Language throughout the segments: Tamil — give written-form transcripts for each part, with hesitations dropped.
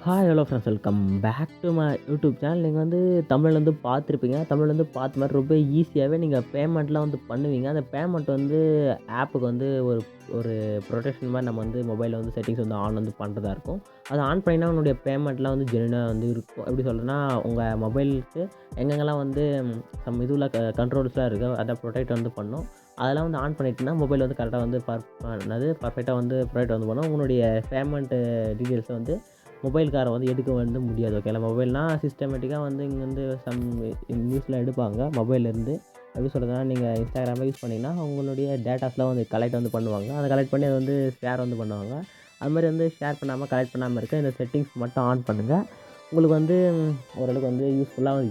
Hi hello friends, welcome back to my YouTube channel. நீங்கள் வந்து தமிழ்ல வந்து பார்த்துருப்பீங்க. தமிழ்ல வந்து பார்த்த மாதிரி ரொம்ப ஈஸியாகவே நீங்கள் பேமெண்ட்லாம் வந்து பண்ணுவீங்க. அந்த பேமெண்ட் வந்து ஆப்புக்கு வந்து ஒரு ஒரு ப்ரொடெக்ஷன் மாதிரி நம்ம வந்து மொபைலில் வந்து செட்டிங்ஸ் வந்து ஆன் வந்து பண்ணுறதா இருக்கும். அதை ஆன் பண்ணினா உன்னுடைய பேமெண்ட்லாம் வந்து ஜென்யூனாக வந்து இருக்கும். எப்படி சொல்கிறேன்னா, உங்கள் மொபைலுக்கு எங்கெங்கெல்லாம் வந்து சம் இதுல கண்ட்ரோல்ஸ்லாம் இருக்குது, அதை ப்ரொடெக்ட் வந்து பண்ணும். அதெல்லாம் வந்து ஆன் பண்ணிட்டீங்கன்னா மொபைல் வந்து கரெக்டாக வந்து பர்ஃபெக்டாக வந்து ப்ரொடெக்ட் வந்து பண்ணும். உங்களுடைய பேமெண்ட்டு டீட்டெயில்ஸை வந்து மொபைல்காரன் வந்து எடுக்க வந்து முடியாது. ஓகேங்களா. மொபைல்னா சிஸ்டமேட்டிக்காக வந்து இங்கே வந்து நியூஸ்லாம் எடுப்பாங்க மொபைல்லேருந்து. எப்படி சொல்கிறதுனா, நீங்கள் இன்ஸ்டாகிராம்லாம் யூஸ் பண்ணிங்கன்னா உங்களுடைய டேட்டாஸ்லாம் வந்து கலெக்ட் வந்து பண்ணுவாங்க. அதை கலெக்ட் பண்ணி அதை வந்து ஷேர் வந்து பண்ணுவாங்க. அது மாதிரி வந்து ஷேர் பண்ணாமல் கலெக்ட் பண்ணாமல் இருக்க இந்த செட்டிங்ஸ் மட்டும் ஆன் பண்ணுங்கள். உங்களுக்கு வந்து ஓரளவுக்கு வந்து யூஸ்ஃபுல்லாக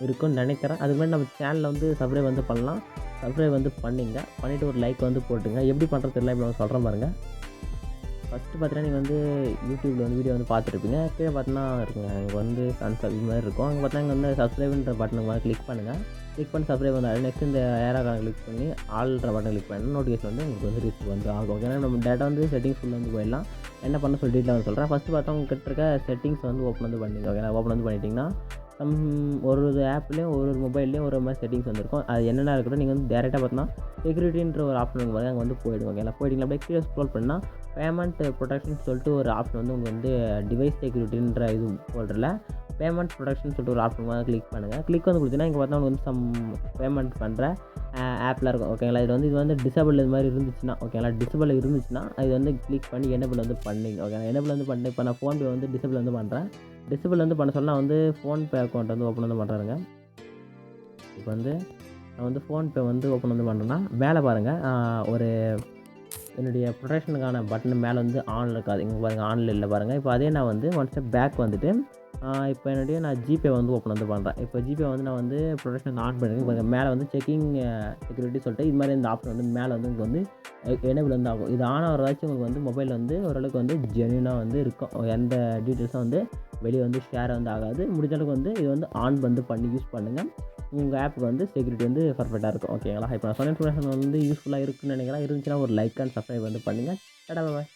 இருக்கும்னு நினைக்கிறேன். அதுக்கு முன்னாடி நம்ம சேனலில் வந்து சப்ஸ்கிரைப் வந்து பண்ணலாம். சப்ஸ்கிரைப் வந்து பண்ணிங்க. பண்ணிவிட்டு ஒரு லைக் வந்து போட்டுங்க. எப்படி பண்ணுறது தெரியல, இப்போ நான் சொல்கிறேன் பாருங்கள். ஃபஸ்ட்டு பார்த்தீங்கன்னா, நீங்கள் வந்து யூடியூப்பில் வந்து வீடியோ வந்து பார்த்துருப்பீங்க. கீழே பார்த்தீங்கன்னா இருக்குங்க, அங்கே வந்து இது மாதிரி இருக்கும். அங்கே பார்த்தீங்கன்னா இங்கே வந்து சப்ஸ்கிரைப்ன்ற பட்டனுக்கு வந்து கிளிக் பண்ணுங்கள். கிளிக் பண்ணி சப்ஸ்கிரைப் வந்து நெக்ஸ்ட் இந்த ஏரோக்கான கிளிக் பண்ணி ஆல்ன்ற பட்டன் கிளிக் பண்ணி நோட்டிஃபிகேஷன் வந்து உங்களுக்கு வந்து ரிசீவ் வந்து ஆகும். ஏன்னா நம்ம டேட்டா வந்து செட்டிங்ஸ் ஃபுல்லாக வந்து போயிடலாம். என்ன பண்ண சொல்லி டீட்டெயில் வந்து சொல்கிறேன். ஃபஸ்ட்டு பார்த்தா உங்கள் கிட்ட இருக்க செட்டிங்ஸ் வந்து ஓப்பன் வந்து பண்ணிங்க. ஓகேங்களா. ஓப்பன் வந்து பண்ணிட்டீங்கன்னா சம் ஒரு ஆப்லேயும் ஒரு மொபைல்லேயும் ஒரு மாதிரி செட்டிங்ஸ் வந்துருக்கும். அது என்னென்ன இருக்கட்டும், நீங்கள் வந்து டேரெக்டாக பார்த்தீங்கன்னா செக்யூரிட்டின்ற ஒரு ஆப்ஷன் இருக்கும் பாருங்க, அங்கே வந்து போயிடுங்க. ஓகேங்களா. போயிட்டீங்களா, அப்படியே கீழே ஸ்க்ரோல் பண்ணால் பேமெண்ட் ப்ரொடெக்ஷன் சொல்லிட்டு ஒரு ஆப்ஷன் வந்து உங்களுக்கு வந்து டிவைஸ் செக்யூரிட்டின்ற இது ஃபோல்டரில் பேமெண்ட் ப்ரொடெக்ஷன் சொல்லிட்டு ஒரு ஆப்ஷன் வந்து கிளிக் பண்ணுங்கள். கிளிக் வந்து கொடுத்தீங்கன்னா இங்கே பார்த்தா உங்களுக்கு வந்து சம் பேமெண்ட் பண்ணுற ஆப்லாம் இருக்கும். ஓகேங்களா. இது வந்து டிசபிள் இது மாதிரி இருந்துச்சுன்னா, ஓகேங்களா, டிசபிள் இருந்துச்சுன்னா இது வந்து கிளிக் பண்ணி எனேபிள் வந்து பண்ணிங்க. ஓகேங்களா. எனேபிள் வந்து பண்ணி இப்போ நான் ஃபோன்பே வந்து டிசபிள் வந்து பண்ணுறேன். டிசபிள் வந்து பண்ண சொன்னால் வந்து ஃபோன்பே அக்கௌண்ட் வந்து ஓப்பன் வந்து பண்ணுறாருங்க. இப்போ வந்து நான் வந்து ஃபோன்பே வந்து ஓப்பன் வந்து பண்ணுறேன்னா மேலே பாருங்கள், ஒரு என்னுடைய ப்ரொடெக்ஷனுக்கான பட்டன் மேலே வந்து ஆனில் இருக்காது. இங்கே பாருங்கள், ஆனில் இல்லை பாருங்கள். இப்போ அதே நான் வந்து ஒன் ஸ்டெப் பேக் வந்துட்டு இப்போ நான் ஜிபே வந்து ஓப்பன் வந்து பண்ணுறேன். இப்போ ஜிபே வந்து நான் வந்து ப்ரொடெக்ஷன் ஆன் பண்ணியிருக்கேன். இப்போ மேலே வந்து செக்கிங் செக்யூரிட்டி சொல்லிட்டு இது மாதிரி இந்த ஆப்ஷன் வந்து மேலே வந்து உங்களுக்கு வந்து எனேபிள் வந்து ஆகும். இது ஆன் ஆகிறதாச்சும் உங்களுக்கு வந்து மொபைல் வந்து ஓரளவுக்கு வந்து ஜென்யூனாக வந்து இருக்கும். எந்த டீட்டெயில்ஸும் வந்து வெளியே வந்து ஷேர் வந்து ஆகாது. முடிஞ்ச அளவுக்கு வந்து இது வந்து ஆன் வந்து பண்ணி யூஸ் பண்ணுங்கள். உங்கள் ஆப்புக்கு வந்து செக்யூரிட்டி வந்து பர்ஃபெக்டாக இருக்கும். ஓகேங்களா. இப்போ நான் சொன்ன இன்ஃபர்மேஷன் வந்து யூஸ்ஃபுல்லாக இருக்குன்னு நினைக்கிறேன். இருந்துச்சுன்னா ஒரு லைக் அண்ட் சப்ஸ்கிரைப் வந்து பண்ணுங்கள். டாடா, பாய்.